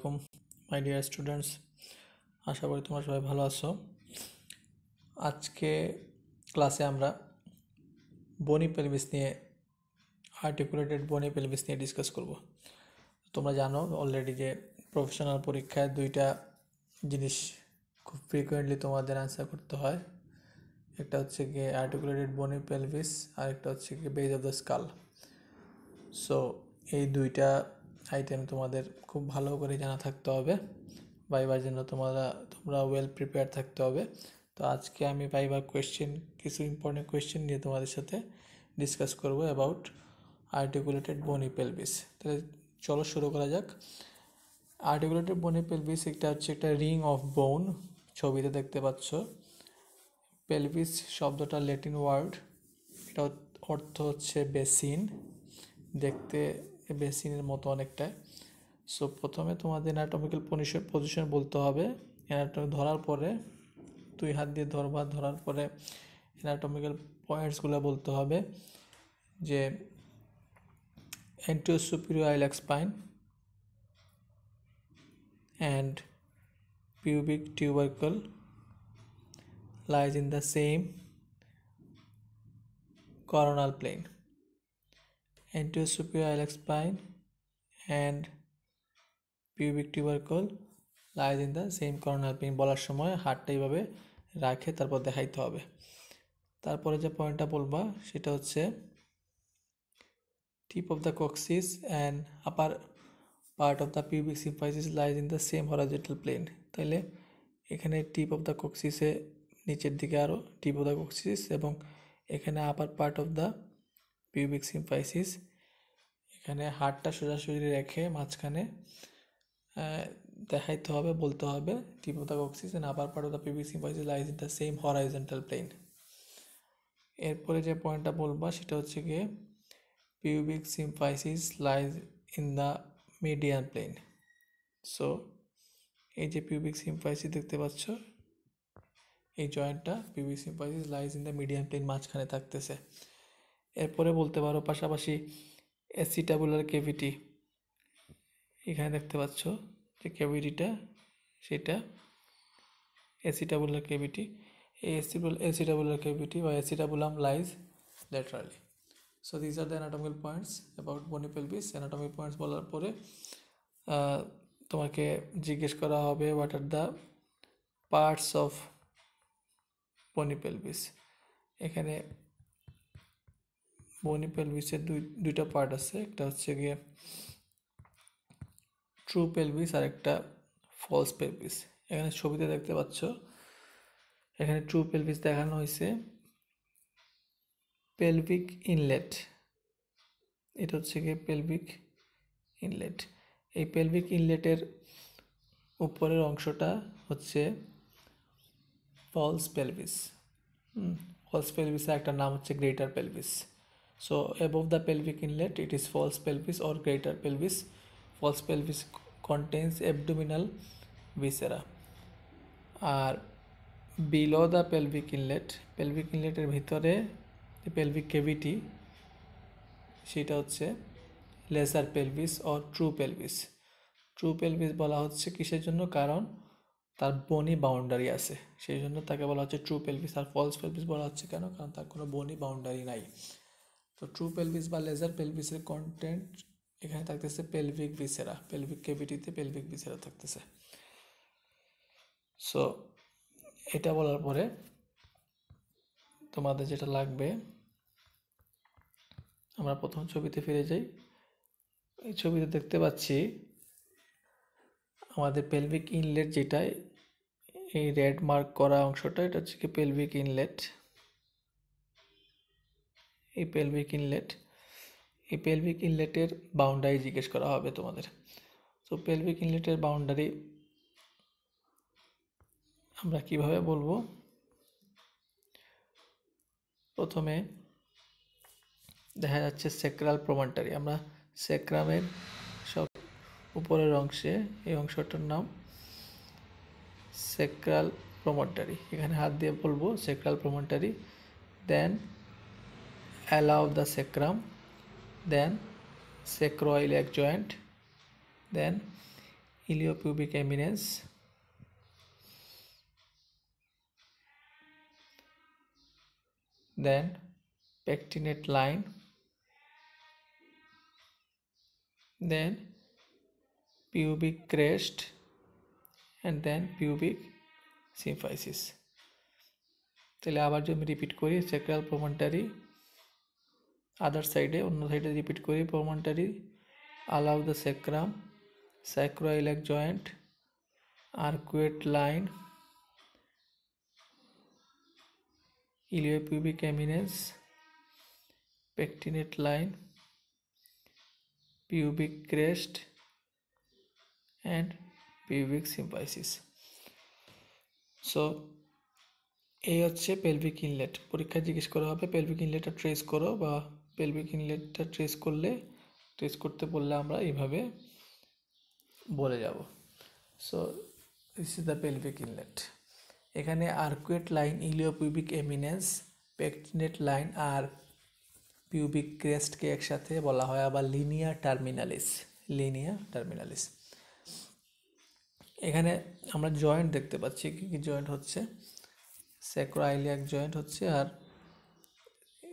আলাইকুম my dear students, আশা করি তোমরা সবাই ভালো আছো। আজকে ক্লাসে আমরা বনি পেলভিস নিয়ে আর্টিকুলেটেড বনি পেলভিস নিয়ে ডিসকাস করব। তোমরা জানো অলরেডি যে প্রফেশনাল পরীক্ষায় দুইটা জিনিস খুব ফ্রিকুয়েন্টলি তোমাদের অ্যান্সার করতে হয়। একটা হচ্ছে গিয়ে আর্টিকুলেটেড বনি পেলভিস আর একটা হচ্ছে গিয়ে base of the skull. So এই দুইটা আইটেম তোমাদের খুব ভালো করে জানা থাকতে হবে, ভাইবার জন্য তোমরা ওয়েল প্রিপেয়ার থাকতে হবে। তো আজকে আমি ভাইবার কিছু ইম্পর্টেন্ট কোয়েশ্চেন নিয়ে তোমাদের সাথে ডিসকাস করব অ্যাবাউট আর্টিকুলেটেড বনি পেলভিস। তাহলে চলো শুরু করা যাক। আর্টিকুলেটেড বনি পেলভিস একটা রিং অফ বোন, ছবিতে দেখতে পাচ্ছ। পেলভিস শব্দটা ল্যাটিন ওয়ার্ড, এটা অর্থ হচ্ছে বেসিন, দেখতে বেসিনের মতো অনেকটা। সো প্রথমে তোমাদের অ্যানাটমিক্যাল পজিশন বলতে হবে। ধরার পরে দুই হাত দিয়ে ধরার পরে অ্যানাটমিক্যাল পয়েন্টসগুলো বলতে হবে, যে anterior superior iliac spine and pubic tubercle lies in the same coronal plane. Anterior superior iliac spine and pubic tubercle lies in the same coronal plane বলার সময় হাতটা এইভাবে রাখে তারপর দেখাইতে হবে। তারপরে যে পয়েন্টটা বলবা সেটা হচ্ছে tip of the coccyx and upper part of the pubic symphysis lies in the same horizontal plane। তাইলে এখানে টিপ অফ দ্য কক্সিসে নিচের দিকে আরও টিপ অফ দ্য কক্সিস, এবং এখানে upper part of the pubic symphysis. এখানে হাড়টা সোজাসুজি রেখে মাঝখানে দেখাইতে হবে, বলতে হবে tip of the coccyx and upper part of the pubic symphysis lies in the same horizontal plane. এরপরে যে পয়েন্টটা বলবা সেটা হচ্ছে গিয়ে pubic symphysis lies in the median plane. So এই যে পিউবিক সিম্ফাইসিস দেখতে পাচ্ছ, এই জয়েন্টটা pubic symphysis lies in the median plane, মাঝখানে থাকতেছে। এরপরে বলতে পারো পাশাপাশি অ্যাসিটাবুলার ক্যাভিটি, এখানে দেখতে পাচ্ছ যে ক্যাভিটিটা, সেটা অ্যাসিটাবুলার ক্যাভিটি। এই অ্যাসিটাবুলার ক্যাভিটি বা acetabulum lies laterally. So this are the anatomical points about বনি পেলভিস। অ্যানাটমিক পয়েন্টস বলার পরে তোমাকে জিজ্ঞেস করা হবে what are the parts of বনি পেলভিস। এখানে বনি পেলভিসের দুইটা পার্ট আছে, একটা হচ্ছে গিয়ে ট্রু পেলভিস আর একটা ফলস পেলভিস। এখানে ছবিতে দেখতে পাচ্ছ, এখানে ট্রু পেলভিস দেখানো হয়েছে। পেলভিক ইনলেট, এটা হচ্ছে গিয়ে পেলভিক ইনলেট। এই পেলভিক ইনলেটের উপরের অংশটা হচ্ছে ফলস পেলভিস। ফলস পেলভিসের একটা নাম হচ্ছে greater pelvis. So above the pelvic inlet it is false pelvis or greater pelvis. False pelvis contains abdominal viscera. আর below the pelvic inlet এর ভিতরে pelvic cavity, সেটা হচ্ছে lesser pelvis or true pelvis. True pelvis বলা হচ্ছে কিসের জন্য? কারণ তার বনি বাউন্ডারি আছে, সেই জন্য তাকে বলা হচ্ছে ট্রু পেলভিস। আর ফলস পেলভিস বলা হচ্ছে কেন? কারণ তার কোনো বনি বাউন্ডারি নাই। তো ট্রু পেলভিস বা লেজার পেলভিসের কন্টেন্ট এখানে থাকতেছে পেলভিক ভিসেরা, পেলভিক ক্যাভিটিতে পেলভিক ভিসেরা থাকতেছে। সো এটা বলার পরে তোমাদের যেটা লাগবে, আমরা প্রথম ছবিতে ফিরে যাই। এই ছবিতে দেখতে পাচ্ছি আমাদের পেলভিক ইনলেট, যেটা এই রেড মার্ক করা অংশটা, এটা হচ্ছে কি পেলভিক ইনলেট। এই পেলভিক ইনলেটের বাউন্ডারি জিজ্ঞেস করা হবে তোমাদের। তো পেলভিক ইনলেটের বাউন্ডারি আমরা কিভাবে বলবো? প্রথমে দেখা যাচ্ছে সেক্রাল প্রমন্টারি। আমরা সেক্রামের সব উপরের অংশে, এই অংশটার নাম সেক্রাল প্রমন্টারি। এখানে হাত দিয়ে বলবো sacral promontory. Then ala of the sacrum, then sacroiliac joint, then iliopubic eminence, then pectinate line, then pubic crest, and then pubic symphysis. তাহলে আবার যদি আমি রিপিট করি, sacral promontory, আদার সাইডে, অন্য সাইডে রিপিট করি, promontory, allow the sacrum, sacroiliac joint, arcuate line, iliopubic eminence, pectinate line, pubic crest, and pubic symphysis. So এই হচ্ছে পেলভিক ইনলেট। পরীক্ষায় জিজ্ঞেস করা হবে পেলভিক ইনলেটটা ট্রেস করো, বা পেলভিক ইনলেটটা ট্রেস করতে বললে আমরা এইভাবে বলে যাব। So this is the pelvic inlet. এখানে arcuate line, iliopubic eminence, pectinate line আর পিউবিক ক্রেস্টকে একসাথে বলা হয় আবার লিনিয়া টার্মিনালিস। এখানে আমরা জয়েন্ট দেখতে পাচ্ছি, কি কি জয়েন্ট হচ্ছে, স্যাক্রোআইলিয়াক জয়েন্ট হচ্ছে, আর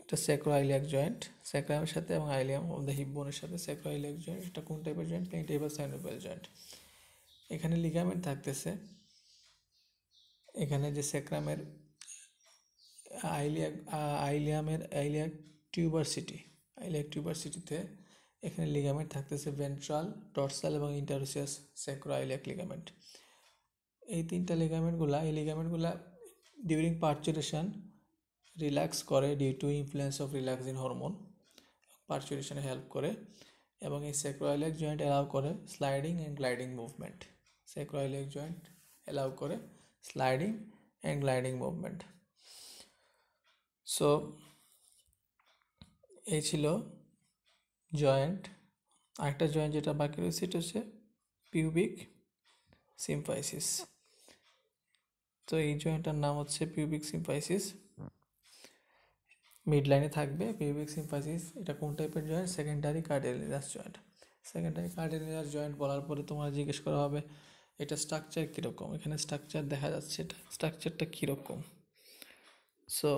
এটা স্যাক্রোআইলিয়াক জয়েন্ট, স্যাক্রামের সাথে এবং আইলিয়াম অফ দ্য হিপ বোনের সাথে স্যাক্রোআইলিয়াক জয়েন্ট। এটা কোন টাইপের জয়েন্ট? প্লেন টাইপ বা সাইনোভিয়াল জয়েন্ট। এখানে লিগামেন্ট থাকতেছে, এখানে যে স্যাক্রামের আইলিয়াক টিউবারসিটিতে এখানে লিগামেন্ট থাকতেছে ভেন্ট্রাল, ডরসাল এবং ইন্টারোসিয়াস স্যাক্রোআইলিয়াক লিগামেন্ট। এই লিগামেন্টগুলা ডিউরিং পার্চুরেশন রিল্যাক্স করে due to influence of relaxin hormone, পার্চুরেশনে হেল্প করে, এবং এই স্যাক্রোআইলিয়াক জয়েন্ট অ্যালাউ করে sliding and gliding movement. So এই ছিল জয়েন্ট। আরেকটা জয়েন্ট যেটা বাকি রয়েছে এটা হচ্ছে পিউবিক সিম্ফাইসিস। তো এই জয়েন্টটার নাম হচ্ছে পিউবিক সিম্ফাইসিস। মিড লাইনে থাকবে পিউবিক সিম্ফাইসিস। এটা কোন টাইপের জয়েন্ট? সেকেন্ডারি কার্ডিয়ালিনাস জয়েন্ট বলার পরে তোমার জিজ্ঞেস করা হবে এটা স্ট্রাকচার কীরকম। এখানে স্ট্রাকচার দেখা যাচ্ছে, এটা স্ট্রাকচারটা কীরকম। সো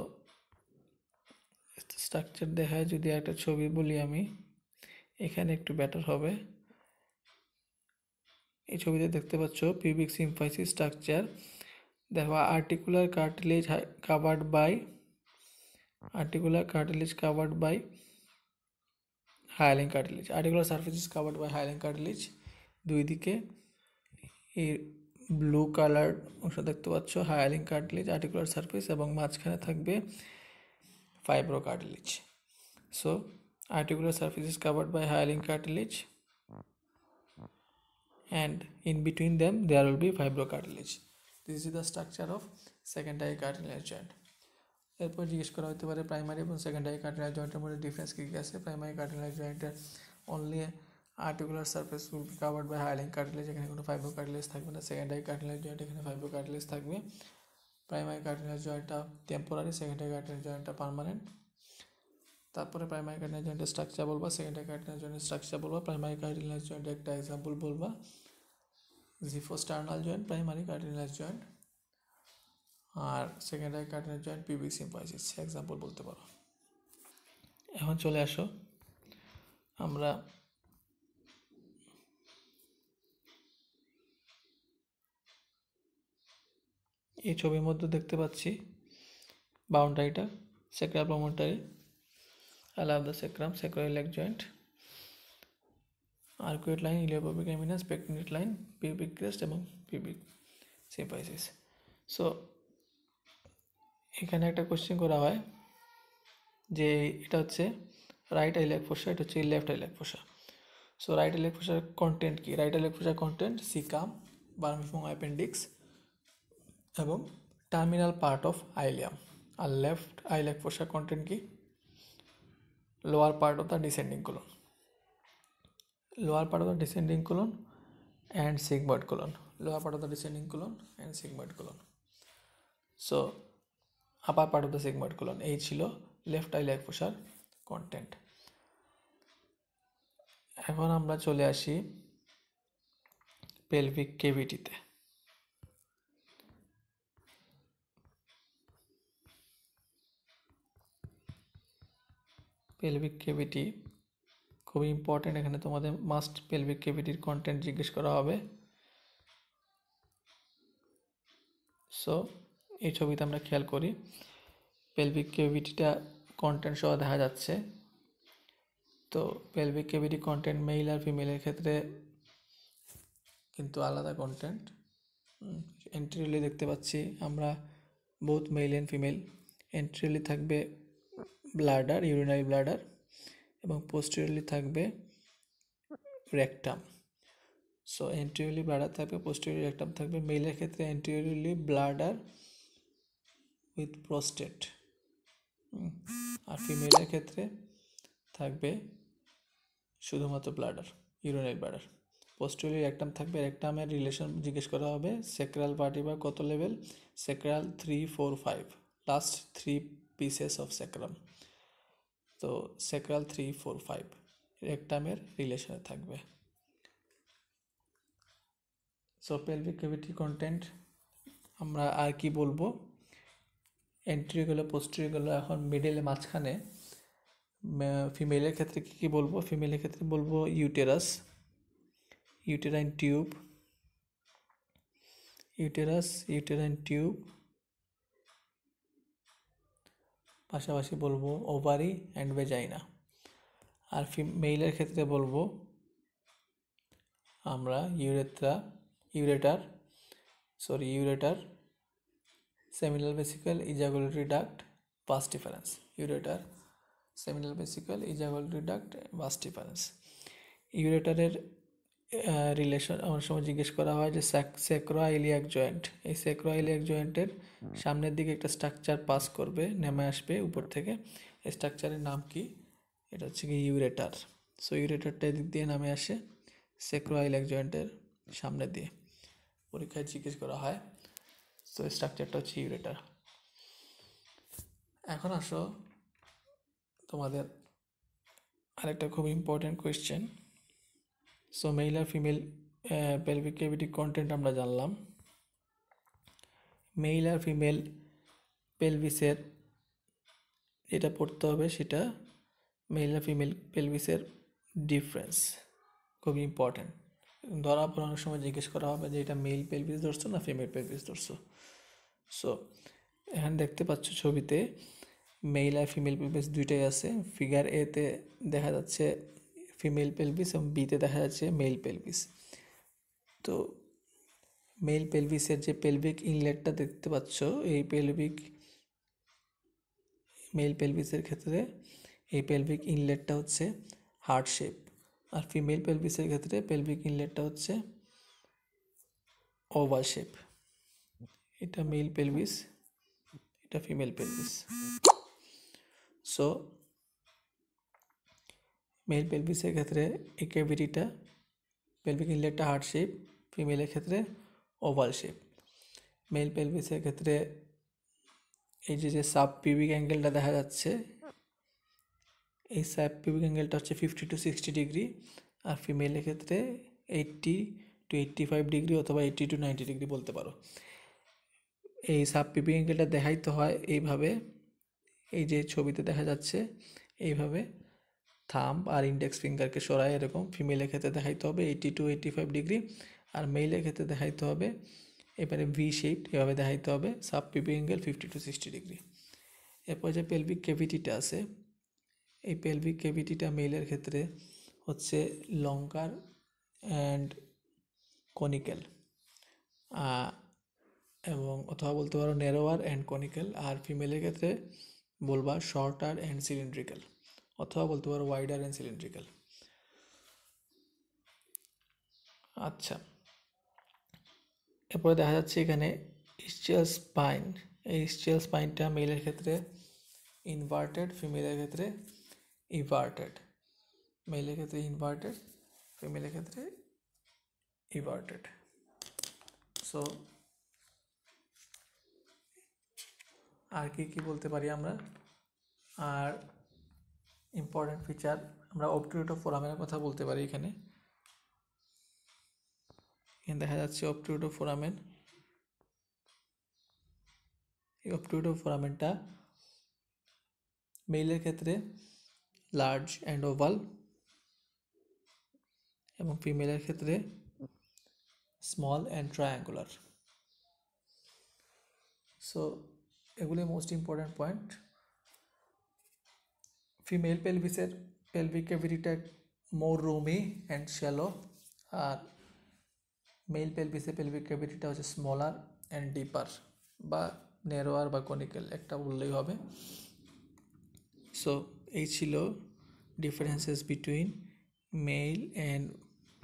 স্ট্রাকচার দেখায় যদি একটা ছবি বলি আমি, এখানে একটু বেটার হবে। এই ছবিতে দেখতে পাচ্ছ পিউবিক সিম্ফাইসিস স্ট্রাকচার। দেখো articular cartilage covered by hyaline cartilage. Articular surface is covered by hyaline cartilage. দুই দিকে এই ব্লু কালার অংশ দেখতে পাচ্ছ হায়ালিং কার্টিলেজ আর্টিকুলার সারফেস, এবং মাঝখানে থাকবে fibro cartilage. So articular surface is covered by hyaline cartilage and in between them there will be fibrocartilage. This is the structure of secondary cartilage joint. এরপর জিজ্ঞেস করা হতে পারে প্রাইমারি এবং সেকেন্ডারি কার্টিলেজ জয়েন্টের মধ্যে ডিফারেন্স কী কী আছে। প্রাইমারি কার্টিলেজ জয়েন্টের only articular surface will be covered by hyaline cartilage, এখানে কোনো ফাইব্রোকার্টিলেজ থাকবে না। সেকেন্ডারি কার্টিলেজ জয়েন্ট, এখানে ফাইব্রোকার্টিলেজ থাকবে। প্রাইমারি কার্টিলেজ জয়েন্টটা টেম্পোরারি, সেকেন্ডারি কার্টিলেজ জয়েন্টটা পার্মানেন্ট। তারপরে প্রাইমারি কার্টিলেজ জয়েন্টের স্ট্রাকচার বলবা, সেকেন্ডারি কার্টিলেজ জয়েন্টের স্ট্রাকচার বলবা। প্রাইমারি কার্টিলেজ জয়েন্টের একটা এক্সাম্পল বলবা, xiphosternal joint primary cartilage joint, আর secondary cartilage joint pubic symphysis example বলতে পারো। এখন চলে আসো আমরা এই ছবির মধ্যে দেখতে পাচ্ছি বাউন্ডারিটা sacral প্রমোটারি, allow the sacrum, sacroiliac joint, arcuate line, iliopubic eminence, pectinate line, pubic crest এবং pubic symphysis. সো এখানে একটা কোশ্চেন করা হয় যে এটা হচ্ছে রাইট আইলিয়াক ফোসা, এটা হচ্ছে left iliac fossa. So right iliac ফোসার কন্টেন্ট কি? রাইট আইলিয়াক ফোসার কন্টেন্ট সিকাম, বার্মিফর্ম অ্যাপেন্ডিক্স এবং টার্মিনাল পার্ট অফ আইলিয়াম। আর লেফট আইলিয়াক ফোসার কন্টেন্ট কি? lower part of the descending colon and sigmoid colon, so upper part of the sigmoid colon। এই ছিল left iliac ফোসার content. এখন আমরা চলে আসি পেলভিক কেভিটিতে। পেলভিক কেভিটি খুবই ইম্পর্টেন্ট, এখানে তোমাদের মাস্ট পেলভিক কেভিটির কন্টেন্ট জিজ্ঞেস করা হবে। সো এই ছবিতে আমরা খেয়াল করি পেলভিক কেভিটিটা কন্টেন্ট সহ দেখা যাচ্ছে। তো পেলভিক কেভিটি কন্টেন্ট মেল আর ফিমেলের ক্ষেত্রে কিন্তু আলাদা কন্টেন্ট। এন্ট্রিলি দেখতে পাচ্ছি আমরা বোথ মেল অ্যান্ড ফিমেল। এন্ট্রিলি থাকবে ব্লাডার, ইউরিনারি ব্লাডার, এবং পোস্টেরিয়রলি থাকবে রেকটাম। সো এন্ট্রিয়রলি ব্লাডার থাকবে, পোস্টেরিয়রলি রেকটাম থাকবে। মেলের ক্ষেত্রে এন্ট্রিয়রলি ব্লাডার উইথ প্রোস্টেট, আর ফিমেলের ক্ষেত্রে থাকবে শুধুমাত্র bladder, urinary bladder. Posteriorly rectum থাকবে, রেকটামের রিলেশন জিজ্ঞেস করা হবে। সেক্রাল ভার্টিব্রা কত level? Sacral 3, 4, 5, last 3 pieces of sacrum. তো সেক্রাল 3, 4, 5 রেকটামের রিলেশনে থাকবে। সো পেলভিক কেভিটি কন্টেন্ট আমরা আর কি বলবো, এন্ট্রিগুলো পোস্টেরিয়রগুলো। এখন মিডলে মাঝখানে ফিমেলের ক্ষেত্রে কী বলবো? ফিমেলের ক্ষেত্রে বলবো uterus, uterine tube, uterine tube, পাশাপাশি বলবো ওভারি অ্যান্ড ভেজাইনা। আর মেলের ক্ষেত্রে বলবো আমরা ureter, seminal vesicle, ejaculatory duct, vas deferens. Ureter, seminal vesicle, ejaculatory duct, vas deferens. ইউরেটারের রিলেশন আমার সময় জিজ্ঞেস করা হয় যে স্যাক্রোইলিয়াক জয়েন্ট, এই স্যাক্রোইলিয়াক জয়েন্টের সামনের দিকে একটা স্ট্রাকচার পাস করবে, নেমে আসবে উপর থেকে। এই স্ট্রাকচারের নাম কি? এটা হচ্ছে কি ইউরেটার। সো ইউরেটারটা এদিক দিয়ে নামে আসে স্যাক্রোইলিয়াক জয়েন্টের সামনে দিয়ে, পরীক্ষায় জিজ্ঞেস করা হয়। সো স্ট্রাকচারটা হচ্ছে ইউরেটার। এখন আসো তোমাদের আরেকটা খুব ইম্পর্টেন্ট কোয়েশ্চেন। সো মেল আর ফিমেল পেলভিক কেভিটি কন্টেন্ট আমরা জানলাম। মেল আর ফিমেল পেলভিসের যেটা পড়তে হবে সেটা মেল আর ফিমেল পেলভিসের ডিফারেন্স, খুবই ইম্পর্টেন্ট। ধরা পড়ানোর সময় জিজ্ঞেস করা হবে যে এটা মেল পেলভিস ধরছো না ফিমেল পেলভিস ধরছো। সো এখানে দেখতে পাচ্ছ ছবিতে মেল আর ফিমেল পেলভিস দুইটাই আছে। ফিগার এতে দেখা যাচ্ছে ফিমেল পেলভিস এবং বিতে দেখা যাচ্ছে মেল পেলভিস। তো মেল পেলভিসের যে পেলভিক ইনলেটটা দেখতে পাচ্ছ, এই মেল পেলভিসের ক্ষেত্রে এই পেলভিক ইনলেটটা হচ্ছে হার্ট শেপ, আর ফিমেল পেলভিসের ক্ষেত্রে পেলভিক ইনলেটটা হচ্ছে ওভাল শেপ। এটা মেল পেলভিস, এটা ফিমেল পেলভিস। সো মেল পেলভিসের ক্ষেত্রে এই ক্যাভিটিটা পেলভিক ইনলেটটা হার্ট শেপ, ফিমেলের ক্ষেত্রে ওভাল শেপ। মেল পেলভিসের ক্ষেত্রে এই যে সাব পিউবিক অ্যাঙ্গেলটা দেখা যাচ্ছে, এই সাব পিউবিক অ্যাঙ্গেলটা হচ্ছে 50 to 60 ডিগ্রি, আর ফিমেলের ক্ষেত্রে 80 to 85 ডিগ্রি অথবা 80 to 90 ডিগ্রি বলতে পারো। এই সাব পিউবিক অ্যাঙ্গেলটা দেখাইতে হয় এইভাবে, এই যে ছবিতে দেখা যাচ্ছে এইভাবে থাম্ব আর ইন্ডেক্স ফিঙ্গারকে সরায় এরকম। ফিমেলের ক্ষেত্রে দেখাইতে হবে 80 to 85 ডিগ্রি, আর মেলের ক্ষেত্রে দেখাইতে হবে এবারে ভি শেপ, এভাবে দেখাইতে হবে sub pubic angle 50 to 60 degree. এরপর যে পেলভিক ক্যাভিটিটা আছে, এই পেলভিক ক্যাভিটিটা মেলের ক্ষেত্রে হচ্ছে লঙ্কার অ্যান্ড কনিক্যাল, এবং অথবা বলতে পারো ন্যারোয়ার অ্যান্ড কনিক্যাল। আর ফিমেলের ক্ষেত্রে বলবা শর্টার অ্যান্ড সিলিন্ড্রিক্যাল, অথবা বলতে পারো ওয়াইডার অ্যান্ড সিলিন্ড্রিক্যাল। আচ্ছা, এরপরে দেখা যাচ্ছে এখানে ইসচিয়াল স্পাইন। এই ইসচিয়াল স্পাইনটা মেলের ক্ষেত্রে ইনভার্টেড, ফিমেলের ক্ষেত্রে ইভার্টেড। মেলের ক্ষেত্রে ইনভার্টেড, ফিমেলের ক্ষেত্রে ইভার্টেড। সো আর কি বলতে পারি আমরা? আর ইম্পর্টেন্ট ফিচার আমরা অবটুরেটর ফোরামের কথা বলতে পারি। এখানে এখানে দেখা যাচ্ছে অবট্রুডো ফোরামেন। এই অবট্রুডো ফোরামেনটা মেলের ক্ষেত্রে লার্জ অ্যান্ড ওভাল এবং ফিমেলের ক্ষেত্রে স্মল অ্যান্ড ট্রায়াঙ্গুলার। সো এগুলি মোস্ট ইম্পর্ট্যান্ট পয়েন্ট। ফিমেল পেলভিসের পেলভিক ক্যাভিটিটা মোর রুমি অ্যান্ড শ্যালো, আর মেল পেলভিসের পেলভিক ক্যাভিটিটা হচ্ছে স্মলার অ্যান্ড ডিপার বা নেরোয়ার বা কনিক্যাল, একটা বললেই হবে। সো এই ছিল differences between male and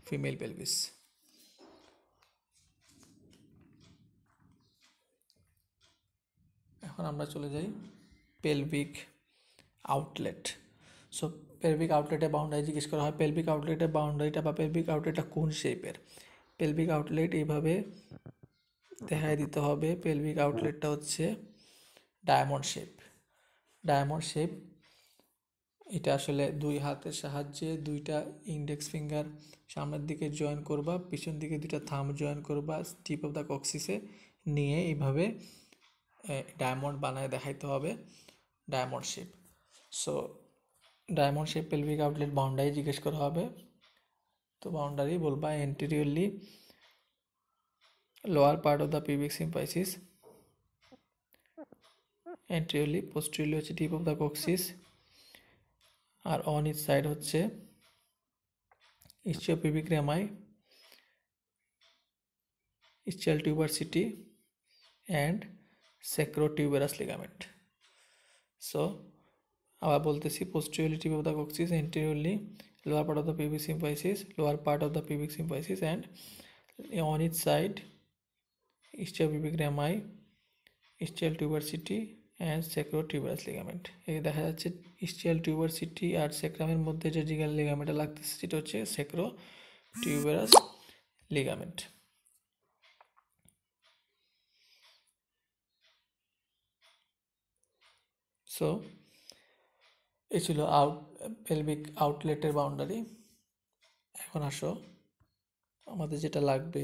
female pelvis. এখন আমরা চলে যাই পেলভিক আউটলেট। সো পেলভিক আউটলেটের বাউন্ডারি জিজ্ঞেস করা হয়, পেলভিক আউটলেটের বাউন্ডারিটা বা পেলভিক আউটলেটটা কোন শেপের। পেলভিক আউটলেট এইভাবে দেখাই দিতে হবে। পেলভিক আউটলেটটা হচ্ছে ডায়মন্ড শেপ। ডায়মন্ড শেপ এটা আসলে দুই হাতের সাহায্যে দুইটা ইন্ডেক্স ফিঙ্গার সামনের দিকে জয়েন করবা, পিছন দিকে দুইটা থাম জয়েন করবা, টিপ অফ দ্য কক্সিসে নিয়ে এইভাবে ডায়মন্ড বানায় দেখাইতে হবে, diamond shape. So diamond shape pelvic outlet boundary জিজ্ঞেস করা হবে। তো বাউন্ডারি বলবা anteriorly lower part of the pubic symphysis, anteriorly posteriorly হচ্ছে টিপ অফ দ্য কক্সিস, আর অন ইচ সাইড হচ্ছে ischiopubic rami, ischial tuberosity and sacrotuberous ligament. So আবার বলতেছি, posteriorly tip of the coccyx, anteriorly lower part of the pubic symphysis, lower part of the pubic symphysis, and on each side ischiopubic rami, ischial tuberosity and sacrotuberous ligament. এই দেখা যাচ্ছে ischial tuberosity আর স্যাক্রামের মধ্যে যে জিগাল লিগামেন্টটা লাগতেছে সেটা হচ্ছে sacrotuberous ligament. So এই ছিল পেলভিক আউটলেটের বাউন্ডারি। এখন আসো আমাদের যেটা লাগবে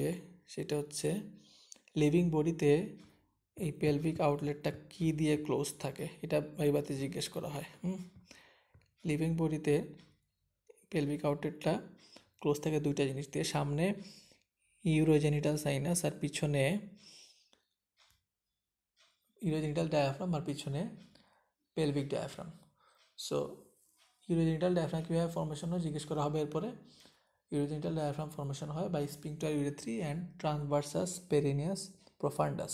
সেটা হচ্ছে লিভিং বডিতে এই পেলভিক আউটলেটটা কি দিয়ে ক্লোজ থাকে, এটা ভাইবাতে জিজ্ঞেস করা হয়। লিভিং বডিতে পেলভিক আউটলেটটা ক্লোজ থাকে দুইটা জিনিস দিয়ে, সামনে ইউরোজেনিটাল সাইনাস আর পিছনে ইউরোজেনিটাল ডায়াফ্রাম আর পিছনে pelvic diaphragm. So urogenital diaphragm কীভাবে ফর্মেশন হয় জিজ্ঞেস করা হবে এরপরে। ইউরোজেনিটাল ডায়াফ্রাম ফর্মেশন হয় by sphincter urethrae and transversus perinei profundus,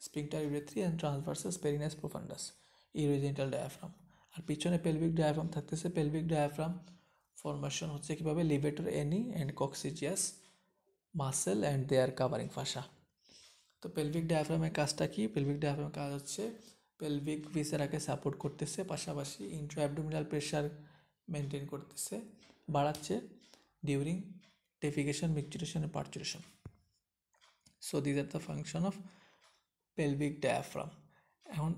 sphincter urethrae and transversus perinei profundus, urogenital diaphragm. আর পিছনে পেলভিক ডায়াফ্রাম থাকতেছে। পেলভিক ডায়াফ্রাম ফর্মেশন হচ্ছে কীভাবে, levator ani and coccygeus muscle and their covering fascia. তো pelvic ডায়াফ্রামের কাজটা কি? Pelvic ডায়াফ্রামের কাজ হচ্ছে পেলভিক ভিসেরাকে সাপোর্ট করতেছে, পাশাপাশি ইন্ট্রা অ্যাবডোমিনাল প্রেশার মেনটেন করতেছে, বাড়াচ্ছে during defecation, micturition and parturition. So these are the function of pelvic diaphragm. এখন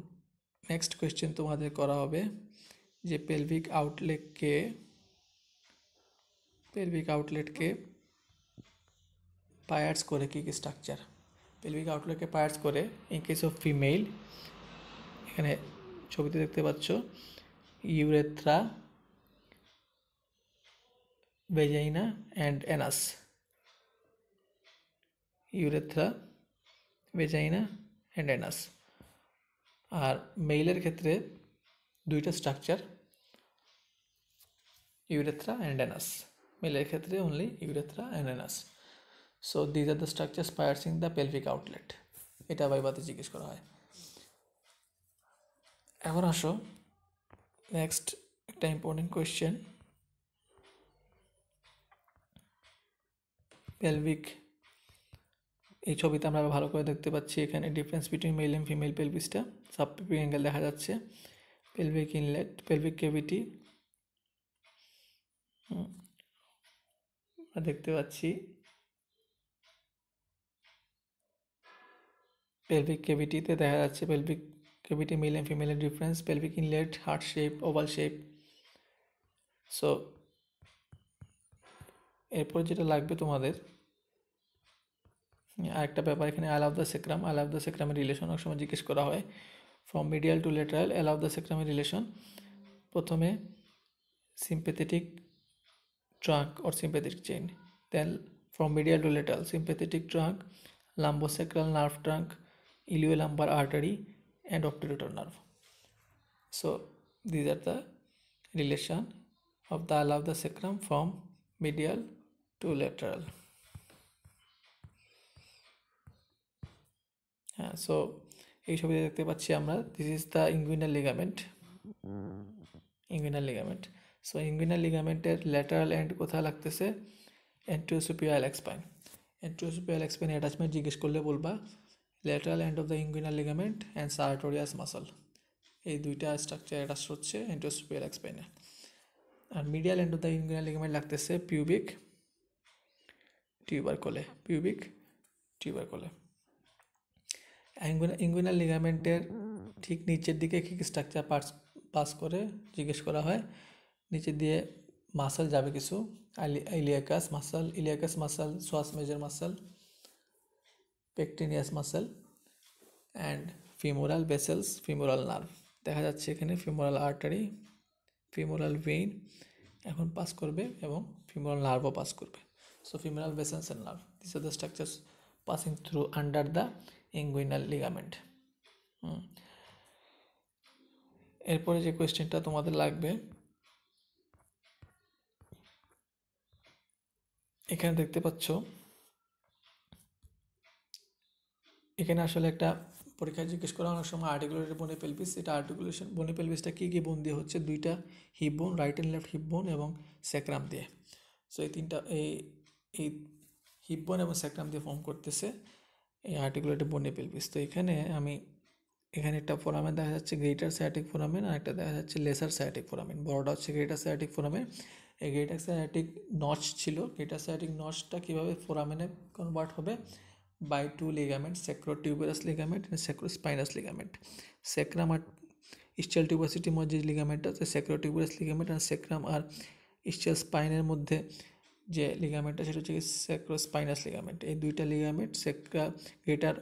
নেক্সট কোয়েশ্চেন তোমাদের করা হবে যে পেলভিক আউটলেটকে পায়ার্স করে কী কী স্ট্রাকচার। পেলভিক আউটলেটকে পায়ার্স করে ইন কেস অফ ফিমেল, এখানে ছবিতে দেখতে পাচ্ছ urethra, vagina and anus, urethra, vagina and anus. আর মেইলের ক্ষেত্রে দুইটা স্ট্রাকচার, ইউরেথ্রা অ্যান্ড অ্যানাস। মেলের ক্ষেত্রে only urethra and anus. So these are the structures piercing the pelvic outlet, এটা ভাইবাতে জিজ্ঞেস করা হয়। এখন আসো নেক্সট একটা ইম্পর্টেন্ট কোয়েশ্চেন, পেলভিক, এই ছবিতে আমরা ভালো করে দেখতে পাচ্ছি এখানে difference between male and female পেলভিসটা, সাবপিউবিক অ্যাঙ্গেল দেখা যাচ্ছে, পেলভিক ইনলেট, পেলভিক ক্যাভিটি দেখতে পাচ্ছি, পেলভিক ক্যাভিটিতে দেখা যাচ্ছে পেলভিক ক্যাভিটি মেল অ্যান্ড ফিমেলের difference, pelvic inlet, heart shape, oval shape. So এরপর যেটা লাগবে তোমাদের আরেকটা ব্যাপার এখানে ala the sacrum, ala the সেক্রামের রিলেশন অনেক সময় জিজ্ঞেস করা হয়। From medial to lateral ala the সেক্রামের রিলেশন, প্রথমে sympathetic trunk or sympathetic chain, then from medial to lateral sympathetic trunk, lumbosacral nerve trunk, iliolumbar artery and obturator nerve. So these are the relation of the ala of the sacrum from medial to lateral. হ্যাঁ, so এই ছবিতে দেখতে পাচ্ছি আমরা, this is the inguinal ligament. Inguinal ligament, so inguinal লিগামেন্টের lateral end কোথায় লাগতেছে? অ্যান্টিওসুপিয়াল এক্সপাইন। অ্যান্টিওসুপিয়াল এক্সপাইন attachment জিজ্ঞেস করলে বলবা lateral end of the inguinal ligament and sartorius muscle, এই দুইটা স্ট্রাকচার অ্যাটাচ হচ্ছে অ্যান্টিওসুপিয়াল এক্সপাইনে। আর medial end of the inguinal ligament লাগতেছে পিউবিক টিউবারকলে, পিউবিক টিউবারকলে। ইঙ্গুইনাল লিগামেন্টের ঠিক নিচের দিকে কী কী স্ট্রাকচার পাস করে জিজ্ঞেস করা হয়। নিচে দিয়ে মাসল যাবে কিছু, iliacus muscle, psoas major muscle, pectineus muscle and femoral vessels, femoral nerve. দেখা যাচ্ছে এখানে ফিমোরাল আর্টারি, ফিমোরাল ভেইন এখন পাস করবে এবং ফিমোরাল নার্ভও পাস করবে। So femoral vessels and nerve, this are the structures passing through under the inguinal ligament. এরপরে যে কোয়েশ্চেনটা তোমাদের লাগবে, এখানে দেখতে পাচ্ছ, এখানে আসলে একটা পরীক্ষায় জিজ্ঞেস করা অনেক সময় আর্টিকুলেটেড বোনি পেলভিস। এটা আর্টিকুলেশন বোনি পেলভিসটা কী কী বোন দিয়ে হচ্ছে? দুইটা হিপ বোন, রাইট অ্যান্ড লেফট হিপ বোন এবং স্যাক্রাম দিয়ে। সো এই তিনটা এই হিপ বোন এবং স্যাক্রাম দিয়ে ফর্ম করতেছে এই আর্টিকুলেটেড বোনি পেলভিস। তো এখানে একটা ফোরামেন দেখা যাচ্ছে গ্রেটার সায়াটিক ফোরামেন, আর একটা দেখা যাচ্ছে লেসার সায়াটিক ফোরামেন। বড়টা হচ্ছে গ্রেটার সায়াটিক ফোরামেন। এই গ্রেটার সায়াটিক নচ ছিল, গ্রেটার সায়াটিক নচটা কীভাবে ফোরামেনে কনভার্ট হবে? by two ligaments, sacrotuberous ligament and sacrospinous ligament. Sacrum আর ischial tuberosity মধ্যে যে লিগামেন্ট আছে sacrotuberous ligament, আর sacrum আর ischial স্পাইনের মধ্যে যে লিগামেন্টটা সেটা হচ্ছে sacrospinous ligament। এই দুইটা লিগামেন্ট গ্রেটার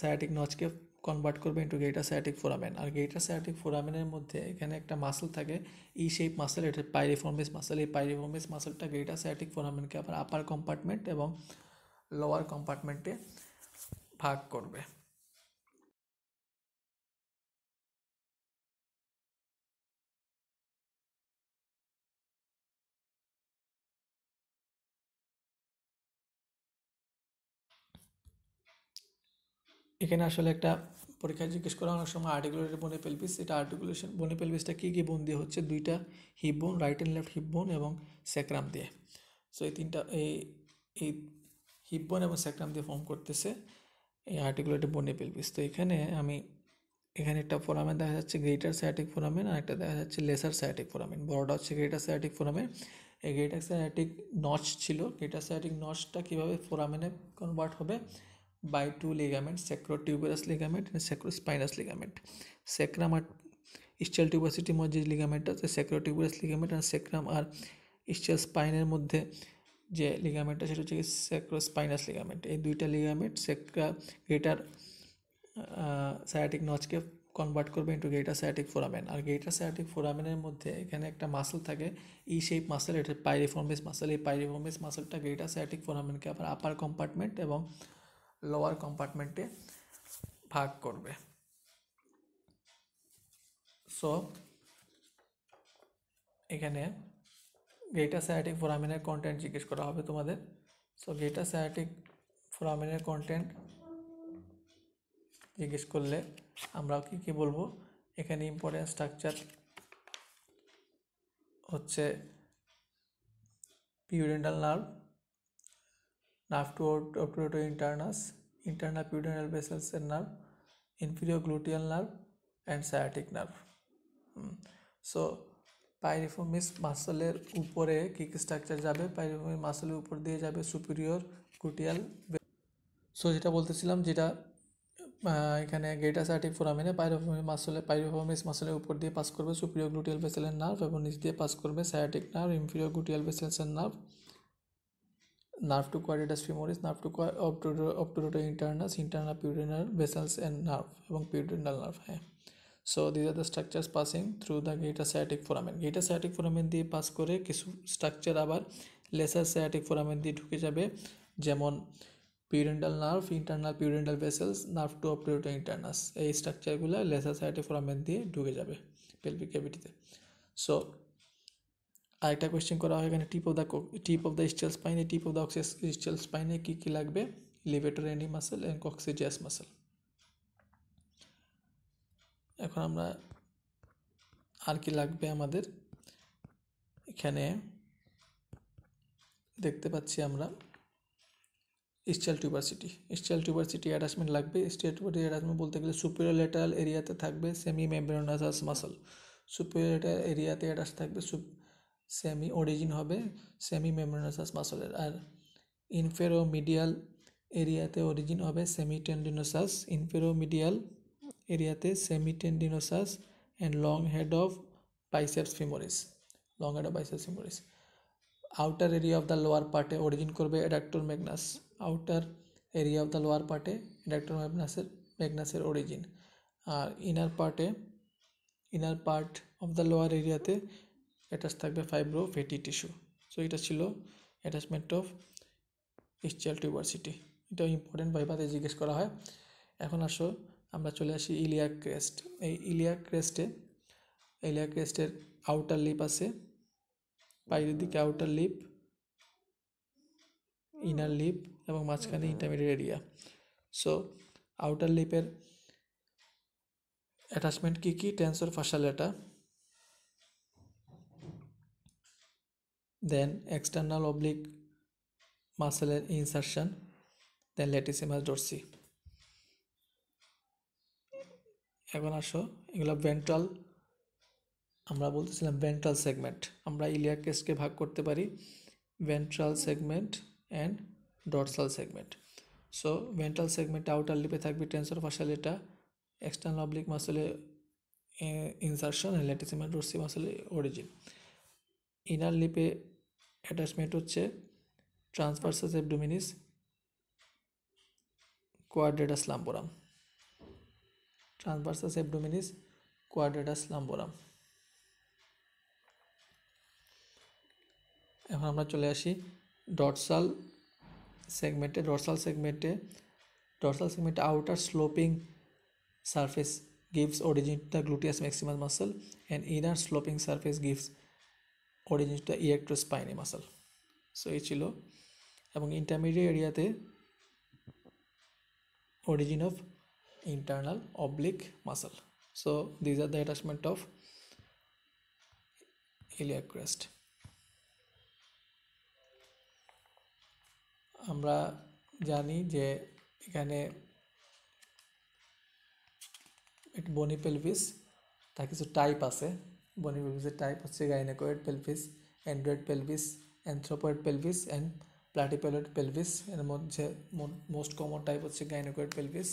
সায়াটিক নচকে কনভার্ট করবে ইন্টু গ্রেটার সায়াটিক ফোরামেন। আর গ্রেটার সায়াটিক ফোরামেনের মধ্যে এখানে একটা মাসল থাকে, ই শেপ মাসল, এটা পাইরিফর্মিস মাসল। এই পাইরিফর্মিস মাসলটা গ্রেটার সায়াটিক ফোরামেনকে আবার আপার কম্পার্টমেন্ট এবং লোয়ার কম্পার্টমেন্টে ভাগ করবে। এখানে আসলে একটা পরীক্ষায় জিজ্ঞেস করা অনেক সময় আর্টিকুলেটেড বোনি পেলভিস। এটা আর্টিকুলেশন বোনি পেলভিসটা কী কী বোন দিয়ে হচ্ছে? দুইটা হিপ বোন, রাইট অ্যান্ড লেফট হিপ বোন এবং স্যাক্রাম দিয়ে। সো এই তিনটা এই হিপ বোন এবং স্যাক্রাম দিয়ে ফর্ম করতেছে এই আর্টিকুলেটেড বোনি পেলভিস। তো এখানে একটা ফোরামেন দেখা যাচ্ছে গ্রেটার সায়াটিক ফোরামেন, আর একটা দেখা যাচ্ছে লেসার সায়াটিক ফোরামেন। বড়টা হচ্ছে গ্রেটার সায়াটিক ফোরামেন। এই গ্রেটার সায়াটিক নচ ছিল, গ্রেটার সায়াটিক নচটা কীভাবে ফোরামেনে কনভার্ট হবে? by two ligaments, sacrotuberous ligament and sacrospinous ligament. Sacrum আর ischial tuberosity মধ্যে যে লিগামেন্ট আছে sacrotuberous ligament, আর sacrum আর ischial স্পাইনের মধ্যে যে লিগামেন্টটা সেটা হচ্ছে sacrospinous ligament। এই দুইটা লিগামেন্ট গ্রেটার সায়াটিক নচকে কনভার্ট করবে ইন্টু গ্রেটার সায়াটিক ফোরামেন। আর গ্রেটার সায়াটিক ফোরামেনের মধ্যে এখানে একটা মাসল থাকে, ই শেপ মাসল, এটা পাইরিফর্মিস মাসল। এই পাইরিফর্মিস মাসলটা গ্রেটার সায়াটিক ফোরামেনকে আবার আপার কম্পার্টমেন্ট এবং লোয়ার কম্পার্টমেন্টে ভাগ করবে। সো এখানে গ্রেটার সায়াটিক ফোরামেনের কন্টেন্ট জিজ্ঞেস করা হবে তোমাদের। সো গ্রেটার সায়াটিক ফোরামেনের কন্টেন্ট জিজ্ঞেস করলে আমরা কী কী বলবো? এখানে ইম্পর্টেন্ট স্ট্রাকচার হচ্ছে pudendal nerve, nerve to obturator internus, internal pudendal vessels এর nerve, inferior gluteal nerve and sciatic nerve. So piriformis মাসলের উপরে কী কী স্ট্রাকচার যাবে? পাইরিফর্মিস মাসলের উপর দিয়ে যাবে সুপিরিয়র গ্লুটিয়াল। সো যেটা বলতেছিলাম, যেটা এখানে গ্রেটার সায়াটিক ফোরামেনে পাইরিফর্মিস মাসলের উপর দিয়ে পাস করবে সুপিরিয়র গ্লুটিয়াল ভেসেলের নার্ভ এবং নিচ দিয়ে পাস করবে সায়াটিক নার্ভ, ইনফিরিয়র গ্লুটিয়াল ভেসেলসের nerve. nerve to quadratus femoris, nerve to obturator internus, internal pudendal vessels and nerve এবং pudendal nerve হ্যাঁ so this are the structures passing through the greater sciatic foramen greater sciatic foramen দিয়ে pass করে কিছু structure আবার laser sciatic foramen দিয়ে ঢুকে যাবে যেমন pudendal nerve internal pudendal vessels nerve to obturator internus এই স্ট্রাকচারগুলো লেসার সায়াটিক ফোরামেন দিয়ে ঢুকে যাবে পেলভিক ক্যাভিটিতে সো আরেকটা কোয়েশ্চেন করা হয় এখানে টিপ অফ দ্য স্টিয়াল স্পাইনে টিপ অফ দ্য স্টিয়াল স্পাইনে কী কী লাগবে levator ani muscle and coccygeus muscle এখন আমরা আর কি লাগবে আমাদের এখানে দেখতে পাচ্ছি আমরা স্টিয়াল টিউবারসিটি অ্যাটাচমেন্ট লাগবে স্টিয়াল টিউবারসিটি অ্যাটাচমেন্ট বলতে গেলে সুপিরিয়র ল্যাটারাল এরিয়াতে থাকবে semimembranosus muscle superior lateral এরিয়াতে অ্যাটাচ থাকবে সেমি অরিজিন হবে সেমি মেমব্রেনাস মাসলের আর ইনফেরোমিডিয়াল এরিয়াতে অরিজিন হবে সেমি টেন্ডিনোসাস ইনফেরোমিডিয়াল এরিয়াতে semitendinosus and long head of biceps femoris outer area of the lower পার্টে অরিজিন করবে adductor magnus outer area of the lower পার্টে অ্যাডাক্টর ম্যাগনাসের অরিজিন আর inner part of the lower এরিয়াতে attach থাকবে fibrofatty tissue so এটা ছিল attachment of ischial tuberosity এটা ইম্পর্টেন্ট ভাইভাতে জিজ্ঞেস করা হয় এখন আসো আমরা চলে আসি ইলিয়াক ক্রেস্ট এই ইলিয়াক ক্রেস্টের আউটার লিপ আছে বাইরের দিকে আউটার লিপ ইনার লিপ এবং মাঝখানে ইন্টারমিডিয়েট এরিয়া সো আউটার লিপের অ্যাটাচমেন্ট কী tensor fascia lata then external oblique মাসেলের ইনসারশন দেন ল্যাটিসিমাস ডরসি এখন আসো এগুলো ভেন্ট্রাল আমরা বলতেছিলাম ভেন্ট্রাল সেগমেন্ট আমরা ইলিয়াক ক্রেস্টকে ভাগ করতে পারি ventral segment and dorsal segment so ventral segment outer লিপে থাকবে টেন্সর ফাসালেটা এক্সটার্নাল অবলিক মাসেলে ইনসারশন অ্যান্ড ল্যাটিসিমাস ডরসি মাসেলে অরিজিন ইনার লিপে অ্যাটাচমেন্ট হচ্ছে ট্রান্সভার্সাস অ্যাবডোমিনিস কোয়াড্রেটাস লাম্বোরাম এখন আমরা চলে আসি ডরসাল সেগমেন্টে outer sloping surface gives origin to the gluteus maximus muscle and inner sloping surface gives origin to the erectospinae muscle so এই ছিল এবং ইন্টারমিডিয়েট এরিয়াতে origin of internal oblique muscle so these are the attachment of iliac crest আমরা জানি যে এখানে বনি pelvis তার কিছু টাইপ আছে বনি পেলভিসের টাইপ হচ্ছে gynaecoid pelvis android pelvis anthropoid pelvis and platypoid pelvis এর মধ্যে মোস্ট কমন টাইপ হচ্ছে gynaecoid pelvis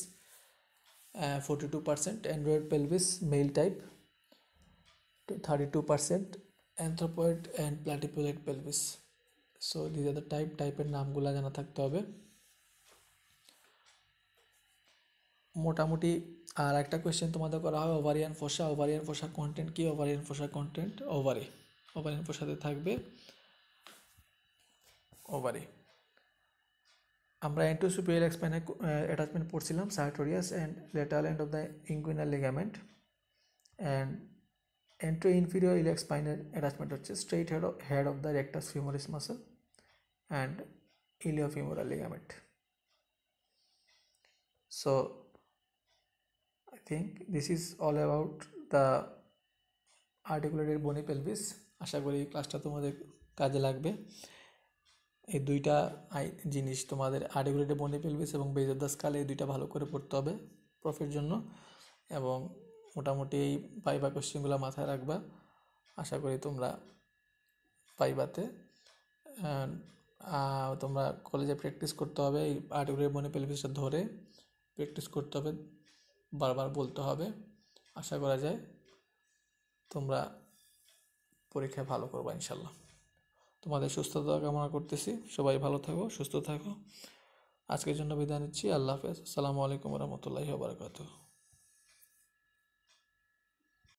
42% android pelvis male type 32% anthropoid and platypoid pelvis so this are the টাইপের নামগুলো জানা থাকতে হবে মোটামুটি আর একটা কোয়েশ্চেন তোমাদের করা হয় ওভারিয়ান ফোসা কন্টেন্ট কি ওভারিয়ান ফোসা কন্টেন্ট ওভারিয়ান ফোসাতে থাকবে ওভারি আমরা এন্টোসুপিরিয়াল স্পাইনাল অ্যাটাচমেন্ট পড়ছিলাম sartorius and lateral end of the inguinal ligament and anteroinferior iliac spinal attachment হচ্ছে straight head of the rectus femoris muscle and iliofemoral ligament so I think this is all about the articulated bony pelvis আশা করি ক্লাসটা তোমাদের কাজে লাগবে এই দুইটা জিনিস তোমাদের আর্টিকুলেটেড বনি পেলভিস এবং বেজ অফ দ্য স্কাল এই দুইটা ভালো করে পড়তে হবে প্রফের জন্য এবং মোটামুটি এই ভাইভা কোশ্চেনগুলো মাথায় রাখবা আশা করি তোমরা ভাইভাতে তোমরা কলেজে প্র্যাকটিস করতে হবে এই আর্টিকুলেটেড বনি পেলভিসটা ধরে প্র্যাকটিস করতে হবে বারবার বলতে হবে আশা করা যায় তোমরা পরীক্ষায় ভালো করবা ইনশাল্লাহ তোমাদের সুস্থতা কামনা করতেছি। সবাই ভালো থাকো, সুস্থ থাকো। আজকের জন্য বিদায় নিচ্ছি। আল্লাহ হাফেজ। আসসালামু আলাইকুম রহমতুল্লাহি ওয়া বারাকাতুহু।